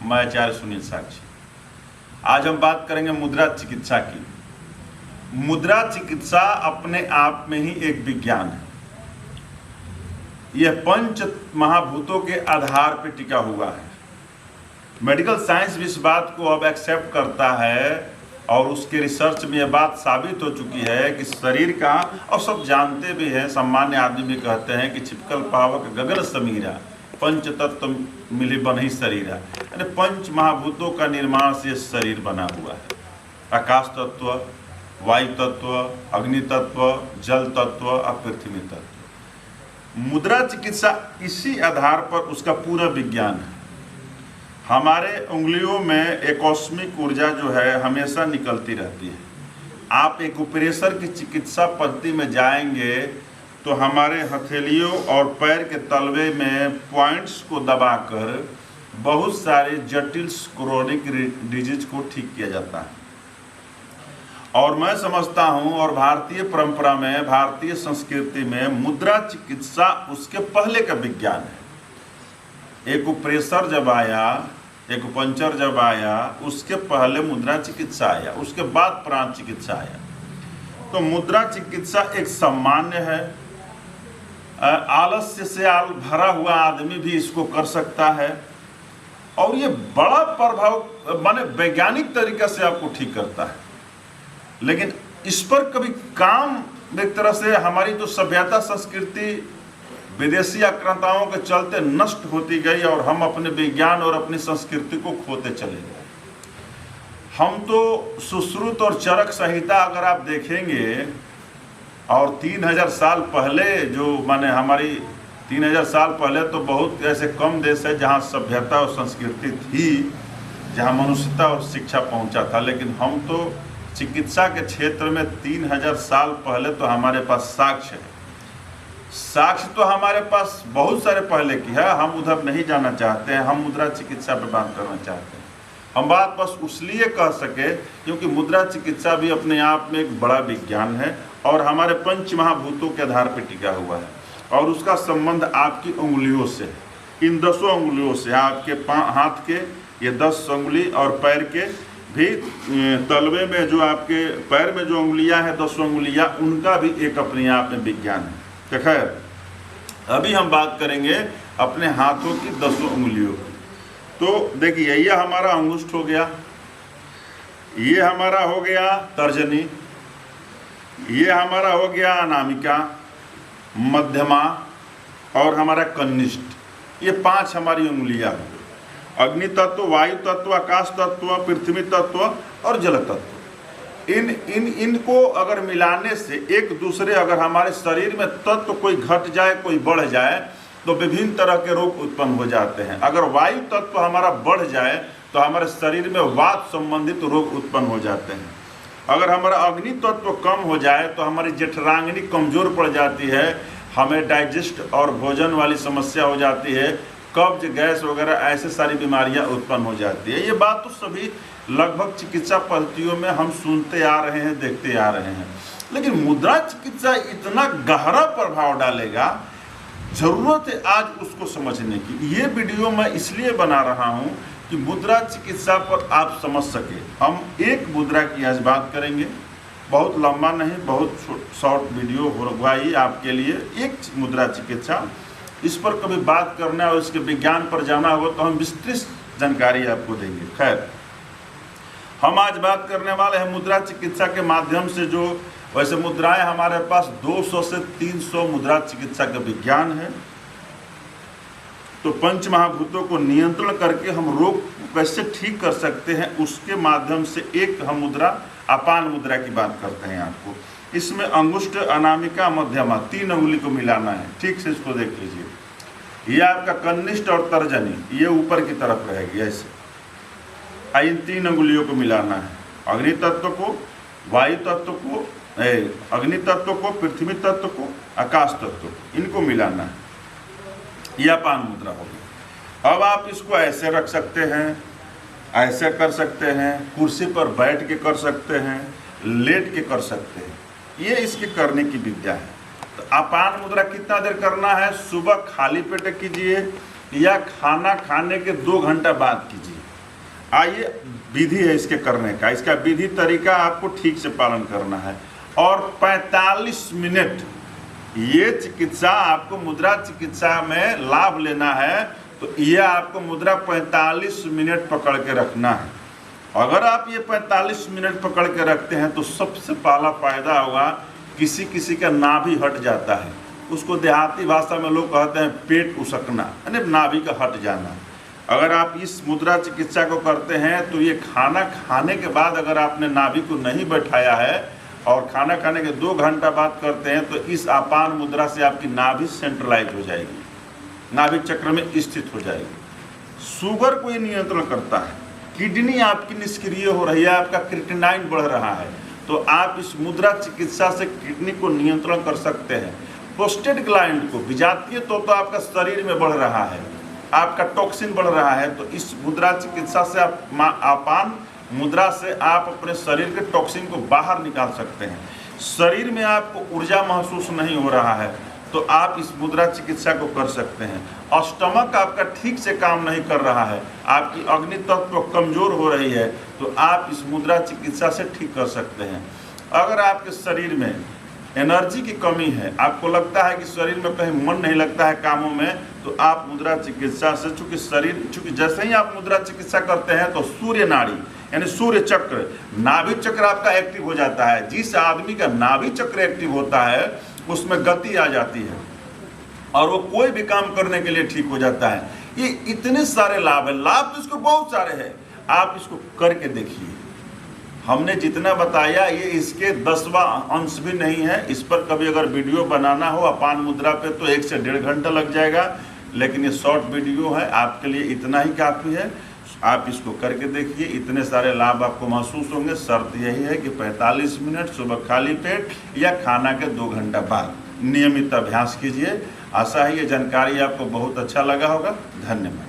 मैं आचार्य सुनील साक्षी। आज हम बात करेंगे मुद्रा चिकित्सा की। मुद्रा चिकित्सा अपने आप में ही एक विज्ञान है। यह पंच महाभूतों के आधार पर टिका हुआ है। मेडिकल साइंस भी इस बात को अब एक्सेप्ट करता है और उसके रिसर्च में यह बात साबित हो चुकी है कि शरीर का, और सब जानते भी हैं, सामान्य आदमी भी कहते हैं कि छिपकल पावक गगन समीरा, पंच तत्व मिली बन ही शरीरा, यानी पंच महाभूतों का निर्माण से शरीर बना हुआ है। आकाश तत्व, वायु तत्व, अग्नि तत्व, जल तत्व और पृथ्वी तत्व। मुद्रा चिकित्सा इसी आधार पर उसका पूरा विज्ञान है। हमारे उंगलियों में एक कॉस्मिक ऊर्जा जो है हमेशा निकलती रहती है। आप एक प्रेशर की चिकित्सा पद्धति में जाएंगे तो हमारे हथेलियों और पैर के तलवे में पॉइंट्स को दबाकर बहुत सारे जटिल क्रोनिक डिजीज को ठीक किया जाता है। और मैं समझता हूं, और भारतीय परंपरा में, भारतीय संस्कृति में मुद्रा चिकित्सा उसके पहले का विज्ञान है। एक प्रेशर जब आया, एक पंचर जब आया, उसके पहले मुद्रा चिकित्सा आया, उसके बाद प्राण चिकित्सा आया। तो मुद्रा चिकित्सा एक सामान्य है, आलस्य से भरा हुआ आदमी भी इसको कर सकता है और ये बड़ा प्रभाव माने वैज्ञानिक तरीके से आपको ठीक करता है। लेकिन इस पर कभी काम, एक तरह से हमारी जो सभ्यता संस्कृति विदेशी आक्रांताओं के चलते नष्ट होती गई और हम अपने विज्ञान और अपनी संस्कृति को खोते चले गए। हम तो सुश्रुत और चरक संहिता अगर आप देखेंगे, और 3000 साल पहले जो माने हमारी 3000 साल पहले तो बहुत ऐसे कम देश है जहाँ सभ्यता और संस्कृति थी, जहाँ मनुष्यता और शिक्षा पहुँचा था। लेकिन हम तो चिकित्सा के क्षेत्र में 3000 साल पहले तो हमारे पास साक्ष्य है। साक्ष्य तो हमारे पास बहुत सारे पहले की है, हम उधर नहीं जाना चाहते हैं। हम मुद्रा चिकित्सा पर बात करना चाहते हैं। हम बात बस उसलिए कह सके क्योंकि मुद्रा चिकित्सा भी अपने आप में एक बड़ा विज्ञान है और हमारे पंच महाभूतों के आधार पर टिका हुआ है और उसका संबंध आपकी उंगलियों से है। इन 10 उंगलियों से, आपके हाथ के ये 10 उंगली और पैर के भी तलवे में जो आपके पैर में जो उंगलियां हैं 10 उंगलियां, उनका भी एक अपने आप में विज्ञान है। तो खैर अभी हम बात करेंगे अपने हाथों की 10 उंगलियों की। तो देखिए, यह हमारा अंगुष्ठ हो गया, ये हमारा हो गया तर्जनी, ये हमारा हो गया अनामिका, मध्यमा और हमारा कनिष्ठ। ये 5 हमारी उंगलियां हैं। अग्नि तत्व, वायु तत्व, आकाश तत्व, पृथ्वी तत्व और जल तत्व। इनको अगर मिलाने से एक दूसरे, अगर हमारे शरीर में तत्व कोई घट जाए, कोई बढ़ जाए तो विभिन्न तरह के रोग उत्पन्न हो जाते हैं। अगर वायु तत्व हमारा बढ़ जाए तो हमारे शरीर में वात संबंधित रोग उत्पन्न हो जाते हैं। अगर हमारा अग्नि तत्व कम हो जाए तो हमारी जठरांगनी कमजोर पड़ जाती है, हमें डाइजेस्ट और भोजन वाली समस्या हो जाती है, कब्ज, गैस वगैरह ऐसे सारी बीमारियां उत्पन्न हो जाती है। ये बात तो सभी लगभग चिकित्सा पद्धतियों में हम सुनते आ रहे हैं, देखते आ रहे हैं। लेकिन मुद्रा चिकित्सा इतना गहरा प्रभाव डालेगा, जरूरत है आज उसको समझने की। ये वीडियो मैं इसलिए बना रहा हूँ कि मुद्रा चिकित्सा पर आप समझ सके। हम एक मुद्रा की आज बात करेंगे, बहुत लंबा नहीं, बहुत शॉर्ट वीडियो होगा ही आपके लिए। एक मुद्रा चिकित्सा, इस पर कभी बात करना और इसके विज्ञान पर जाना होगा तो हम विस्तृत जानकारी आपको देंगे। खैर, हम आज बात करने वाले हैं मुद्रा चिकित्सा के माध्यम से जो, वैसे मुद्राएं हमारे पास 200 से 300 मुद्रा चिकित्सा का विज्ञान है। तो पंच महाभूतों को नियंत्रण करके हम रोग कैसे ठीक कर सकते हैं, उसके माध्यम से एक हम मुद्रा, अपान मुद्रा की बात करते हैं आपको। इसमें अंगुष्ठ, अनामिका, मध्यमा 3 उंगली को मिलाना है। ठीक से इसको देख लीजिए। ये आपका कनिष्ठ और तर्जनी, ये ऊपर की तरफ रहेगी ऐसे। इन 3 उंगलियों को मिलाना है। अग्नि तत्व को, वायु तत्व को, अग्नि तत्व को, पृथ्वी तत्व को, आकाश तत्व को, इनको मिलाना है। यह अपान मुद्रा होगी। अब आप इसको ऐसे रख सकते हैं, ऐसे कर सकते हैं, कुर्सी पर बैठ के कर सकते हैं, लेट के कर सकते हैं। ये इसके करने की विद्या है। तो अपान मुद्रा कितना देर करना है? सुबह खाली पेट कीजिए या खाना खाने के 2 घंटा बाद कीजिए। आइए, विधि है इसके करने का। इसका विधि तरीका आपको ठीक से पालन करना है और 45 मिनट ये चिकित्सा आपको मुद्रा चिकित्सा में लाभ लेना है तो यह आपको मुद्रा 45 मिनट पकड़ के रखना है। अगर आप ये 45 मिनट पकड़ के रखते हैं तो सबसे पहला फायदा होगा, किसी किसी का नाभि हट जाता है, उसको देहाती भाषा में लोग कहते हैं पेट उसकना, यानी नाभि का हट जाना। अगर आप इस मुद्रा चिकित्सा को करते हैं तो ये खाना खाने के बाद अगर आपने नाभि को नहीं बैठाया है और खाना खाने के 2 घंटा बाद करते हैं तो इस आपान मुद्रा से आपकी नाभि सेंट्रलाइज हो जाएगी, नाभि चक्र में स्थित हो जाएगी। शुगर को ये नियंत्रण करता है, किडनी आपकी निष्क्रिय हो रही है, आपका क्रिएटिनाइन बढ़ रहा है, तो आप इस मुद्रा चिकित्सा से किडनी को नियंत्रण कर सकते हैं। प्रोस्टेट ग्लैंड को, विजातीय तो आपका शरीर में बढ़ रहा है, आपका टॉक्सिन बढ़ रहा है, तो इस मुद्रा चिकित्सा से आप आपान मुद्रा से आप अपने शरीर के टॉक्सिन को बाहर निकाल सकते हैं। शरीर में आपको ऊर्जा महसूस नहीं हो रहा है तो आप इस मुद्रा चिकित्सा को कर सकते हैं। स्टमक आपका ठीक से काम नहीं कर रहा है, आपकी अग्नि तत्व कमजोर हो रही है तो आप इस मुद्रा चिकित्सा से ठीक कर सकते हैं। अगर आपके शरीर में एनर्जी की कमी है, आपको लगता है कि शरीर में कहीं मन नहीं लगता है कामों में, तो आप मुद्रा चिकित्सा से, चूंकि जैसे ही आप मुद्रा चिकित्सा करते हैं तो सूर्य नाड़ी यानी सूर्य चक्र, नाभि चक्र आपका एक्टिव हो जाता है। जिस आदमी का नाभि चक्र एक्टिव होता है उसमें गति आ जाती है और वो कोई भी काम करने के लिए ठीक हो जाता है। ये इतने सारे लाभ है, लाभ तो इसको बहुत सारे हैं, आप इसको करके देखिए। हमने जितना बताया ये इसके 10वां अंश भी नहीं है। इस पर कभी अगर वीडियो बनाना हो अपान मुद्रा पे तो 1 से 1.5 घंटा लग जाएगा, लेकिन ये शॉर्ट वीडियो है, आपके लिए इतना ही काफ़ी है। आप इसको करके देखिए, इतने सारे लाभ आपको महसूस होंगे। शर्त यही है कि 45 मिनट सुबह खाली पेट या खाना के 2 घंटा बाद नियमित अभ्यास कीजिए। आशा है ये जानकारी आपको बहुत अच्छा लगा होगा। धन्यवाद।